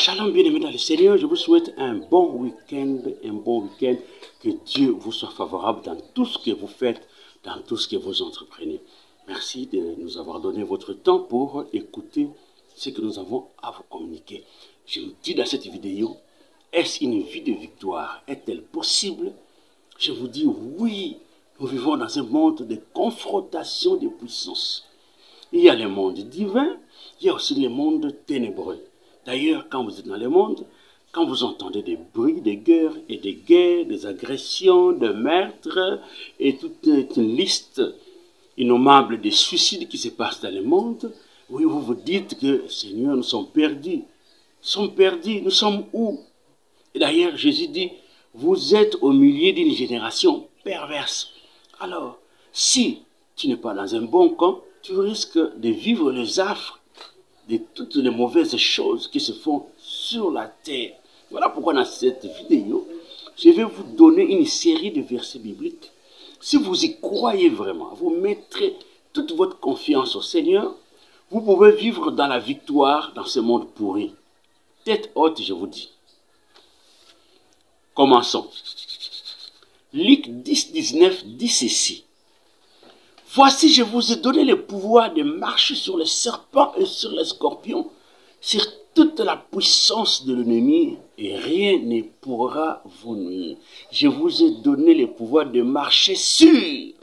Shalom bien-aimés dans le Seigneur, je vous souhaite un bon week-end, que Dieu vous soit favorable dans tout ce que vous faites, dans tout ce que vous entreprenez. Merci de nous avoir donné votre temps pour écouter ce que nous avons à vous communiquer. Je vous dis dans cette vidéo, est-ce une vie de victoire? Est-elle possible? Je vous dis oui, nous vivons dans un monde de confrontation de puissances. Il y a le monde divin, il y a aussi le monde ténébreux. D'ailleurs, quand vous êtes dans le monde, quand vous entendez des bruits de guerre et des guerres, des agressions, de meurtres et toute une liste innommable de suicides qui se passent dans le monde, oui, vous vous dites que, Seigneur, nous sommes perdus. Nous sommes perdus, nous sommes où? Et d'ailleurs, Jésus dit, vous êtes au milieu d'une génération perverse. Alors, si tu n'es pas dans un bon camp, tu risques de vivre les affres de toutes les mauvaises choses qui se font sur la terre. Voilà pourquoi dans cette vidéo, je vais vous donner une série de versets bibliques. Si vous y croyez vraiment, vous mettrez toute votre confiance au Seigneur, vous pouvez vivre dans la victoire dans ce monde pourri. Tête haute, je vous dis. Commençons. Luc 10, 19 dit ceci. Voici, je vous ai donné le pouvoir de marcher sur les serpents et sur les scorpions, sur toute la puissance de l'ennemi, et rien ne pourra vous nuire. Je vous ai donné le pouvoir de marcher sur.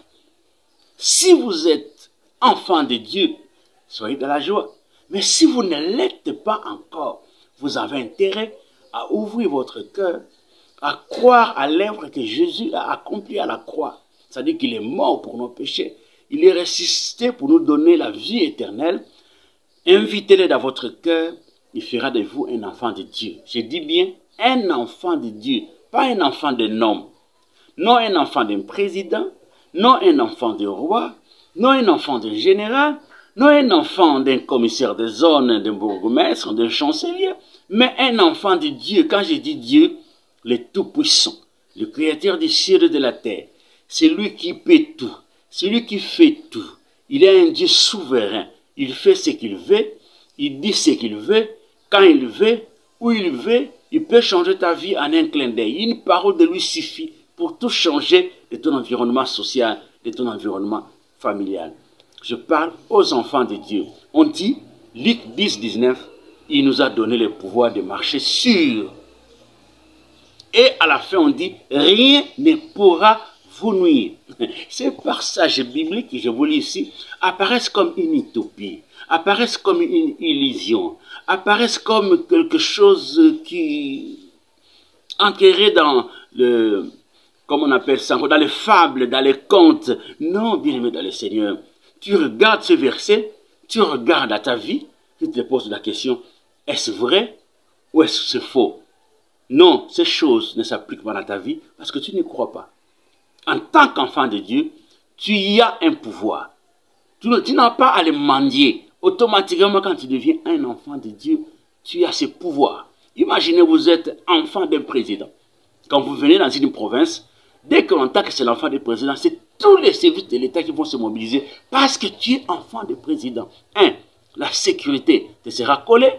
Si vous êtes enfant de Dieu, soyez dans la joie. Mais si vous ne l'êtes pas encore, vous avez intérêt à ouvrir votre cœur, à croire à l'œuvre que Jésus a accomplie à la croix. C'est-à-dire qu'il est mort pour nos péchés. Il est ressuscité pour nous donner la vie éternelle. Invitez-le dans votre cœur. Il fera de vous un enfant de Dieu. Je dis bien un enfant de Dieu, pas un enfant d'un homme. Non un enfant d'un président, non un enfant d'un roi, non un enfant d'un général, non un enfant d'un commissaire de zone, d'un bourgmestre, d'un chancelier, mais un enfant de Dieu. Quand je dis Dieu, le Tout-Puissant, le Créateur des cieux et de la terre, c'est lui qui peut tout. C'est lui qui fait tout. Il est un Dieu souverain. Il fait ce qu'il veut. Il dit ce qu'il veut. Quand il veut, où il veut, il peut changer ta vie en un clin d'œil. Une parole de lui suffit pour tout changer de ton environnement social, de ton environnement familial. Je parle aux enfants de Dieu. On dit, Luc 10, 19, il nous a donné le pouvoir de marcher sur. Et à la fin, on dit, rien ne pourra vous nuire. Ces passages bibliques que je vous lis ici apparaissent comme une utopie, apparaissent comme une illusion, apparaissent comme quelque chose qui enterré dans le, comment on appelle ça, dans les fables, dans les contes. Non, bien-aimé dans le Seigneur, tu regardes ce verset, tu regardes à ta vie, tu te poses la question, est-ce vrai ou est-ce que c'est faux? Non, ces choses ne s'appliquent pas dans ta vie parce que tu ne crois pas. En tant qu'enfant de Dieu, tu y as un pouvoir. Tu n'as pas à le mendier. Automatiquement, quand tu deviens un enfant de Dieu, tu as ce pouvoir. Imaginez, vous êtes enfant d'un président. Quand vous venez dans une province, dès qu'on entend que c'est l'enfant du président, c'est tous les services de l'État qui vont se mobiliser parce que tu es enfant du président. 1. La sécurité te sera collée.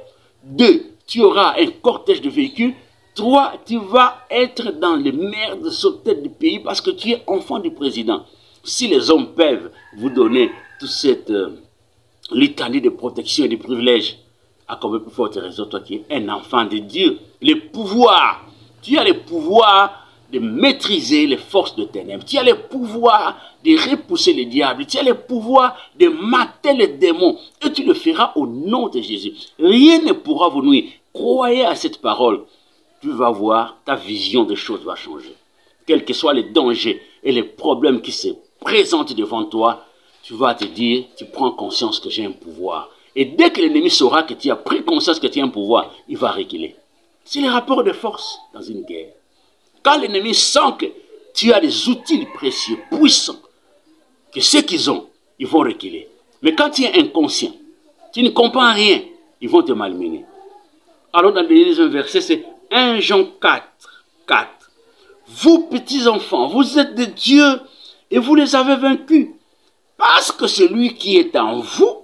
2. Tu auras un cortège de véhicules. 3, tu vas être dans les merdes sautées du pays parce que tu es enfant du président. Si les hommes peuvent vous donner toute cette litanie de protection et de privilèges, à combien plus forte raison, toi qui es un enfant de Dieu, le pouvoir, tu as le pouvoir de maîtriser les forces de ténèbres, tu as le pouvoir de repousser les diables, tu as le pouvoir de mater les démons, et tu le feras au nom de Jésus. Rien ne pourra vous nuire. Croyez à cette parole. Tu vas voir, ta vision des choses va changer. Quels que soient les dangers et les problèmes qui se présentent devant toi, tu vas te dire, tu prends conscience que j'ai un pouvoir. Et dès que l'ennemi saura que tu as pris conscience que tu as un pouvoir, il va reculer. C'est le rapport de force dans une guerre. Quand l'ennemi sent que tu as des outils précieux, puissants, que ceux qu'ils ont, ils vont reculer. Mais quand tu es inconscient, tu ne comprends rien, ils vont te malmener. Alors dans le deuxième verset, c'est 1 Jean 4, 4. Vous, petits enfants, vous êtes de Dieu et vous les avez vaincus. Parce que celui qui est en vous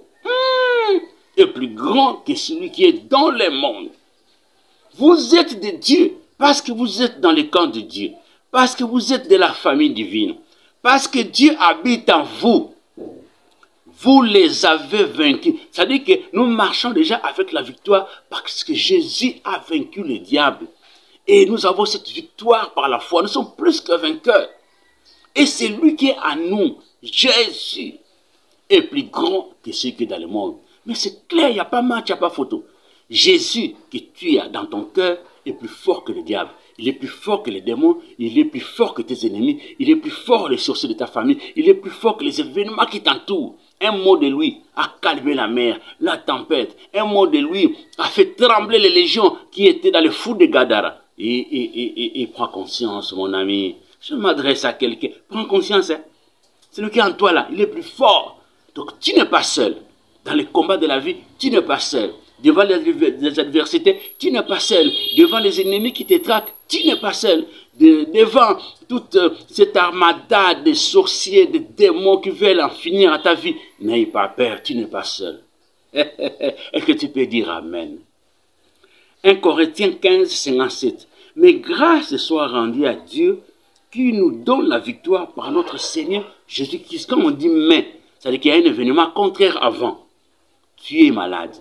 est plus grand que celui qui est dans le monde. Vous êtes de Dieu parce que vous êtes dans le camp de Dieu. Parce que vous êtes de la famille divine. Parce que Dieu habite en vous. Vous les avez vaincus. C'est-à-dire que nous marchons déjà avec la victoire parce que Jésus a vaincu le diable. Et nous avons cette victoire par la foi. Nous sommes plus que vainqueurs. Et c'est lui qui est à nous. Jésus est plus grand que celui qui est dans le monde. Mais c'est clair, il n'y a pas match, il n'y a pas photo. Jésus que tu as dans ton cœur est plus fort que le diable. Il est plus fort que les démons. Il est plus fort que tes ennemis. Il est plus fort que les sorciers de ta famille. Il est plus fort que les événements qui t'entourent. Un mot de lui a calmé la mer, la tempête. Un mot de lui a fait trembler les légions qui étaient dans le fou de Gadara. Et prends conscience, mon ami. Je m'adresse à quelqu'un. Prends conscience, hein. C'est lui qui est en toi là. Il est plus fort. Donc tu n'es pas seul. Dans les combats de la vie, tu n'es pas seul. Devant les adversités, tu n'es pas seul. Devant les ennemis qui te traquent, tu n'es pas seul. Devant toute cette armada de sorciers, de démons qui veulent en finir à ta vie, n'aie pas peur, tu n'es pas seul. Est-ce que tu peux dire Amen? 1 Corinthiens 15, 57. Mais grâce soit rendue à Dieu qui nous donne la victoire par notre Seigneur Jésus-Christ. Comme on dit mais, c'est-à-dire qu'il y a un événement contraire avant. Tu es malade.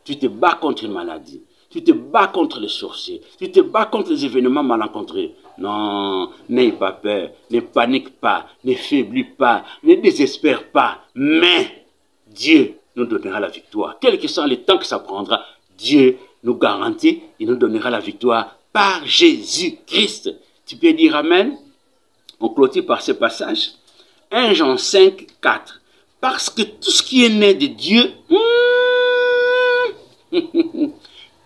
Tu te bats contre une maladie. Tu te bats contre les sorciers. Tu te bats contre les événements malencontrés. Non, n'aie pas peur. Ne panique pas. Ne faiblis pas. Ne désespère pas. Mais Dieu nous donnera la victoire. Quel que soit le temps que ça prendra, Dieu nous garantit, il nous donnera la victoire par Jésus-Christ. Tu peux dire Amen? On clôture par ce passage. 1 Jean 5, 4. Parce que tout ce qui est né de Dieu,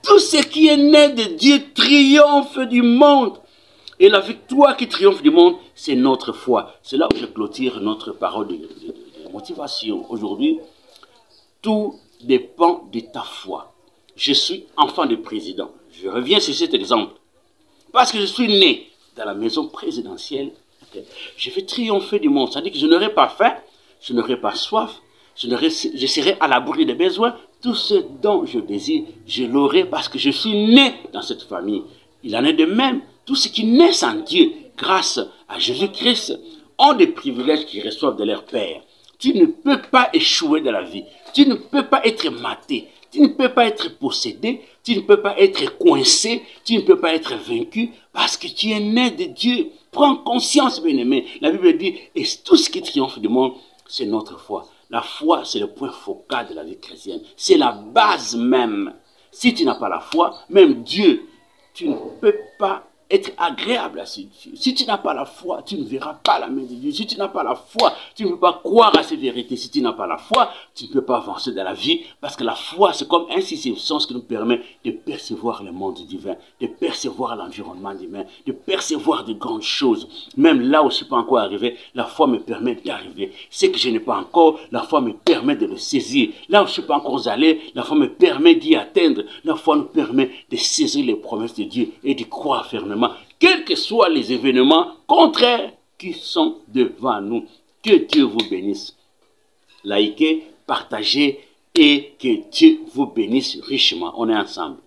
tout ce qui est né de Dieu triomphe du monde. Et la victoire qui triomphe du monde, c'est notre foi. C'est là où je clôture notre parole de motivation. Aujourd'hui, tout dépend de ta foi. Je suis enfant de président. Je reviens sur cet exemple. Parce que je suis né dans la maison présidentielle, je vais triompher du monde. C'est-à-dire que je n'aurai pas faim, je n'aurai pas soif, je serai à l'abri des besoins. Tout ce dont je désire, je l'aurai parce que je suis né dans cette famille. Il en est de même. Tous ceux qui naissent en Dieu, grâce à Jésus-Christ, ont des privilèges qu'ils reçoivent de leur Père. Tu ne peux pas échouer dans la vie. Tu ne peux pas être maté. Tu ne peux pas être possédé. Tu ne peux pas être coincé. Tu ne peux pas être vaincu parce que tu es né de Dieu. Prends conscience, bien-aimé. La Bible dit, et tout ce qui triomphe du monde, c'est notre foi. La foi, c'est le point focal de la vie chrétienne. C'est la base même. Si tu n'as pas la foi, même Dieu, tu ne peux pas être agréable à ses dieux. Si tu n'as pas la foi, tu ne verras pas la main de Dieu. Si tu n'as pas la foi, tu ne peux pas croire à ces vérités. Si tu n'as pas la foi, tu ne peux pas avancer dans la vie. Parce que la foi, c'est comme un sixième sens qui nous permet de percevoir le monde divin, de percevoir l'environnement divin, de percevoir de grandes choses. Même là où je ne suis pas encore arrivé, la foi me permet d'y arriver. Ce que je n'ai pas encore, la foi me permet de le saisir. Là où je ne suis pas encore allé, la foi me permet d'y atteindre. La foi nous permet de saisir les promesses de Dieu et d'y croire fermement. Quels que soient les événements contraires qui sont devant nous. Que Dieu vous bénisse. Likez, partagez et que Dieu vous bénisse richement. On est ensemble.